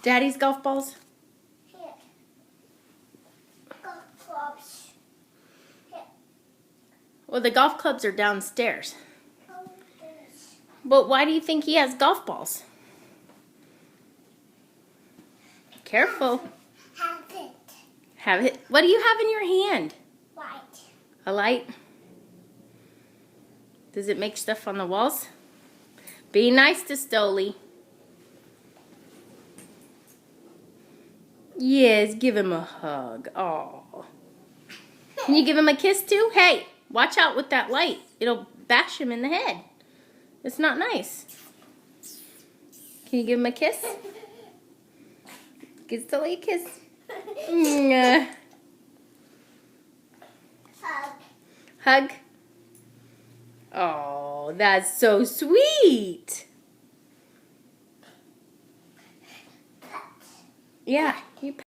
Daddy's golf balls? Here. Golf clubs. Here. Well, the golf clubs are downstairs. Oh, this. But why do you think he has golf balls? Careful. Have it. Have it. What do you have in your hand? White. A light? Does it make stuff on the walls? Be nice to Stoli. Yes, give him a hug. Aw. Can you give him a kiss too? Hey, watch out with that light. It'll bash him in the head. It's not nice. Can you give him a kiss? Give Stoli a kiss. Mwah. Hug. Hug. Oh, that's so sweet. Yeah, you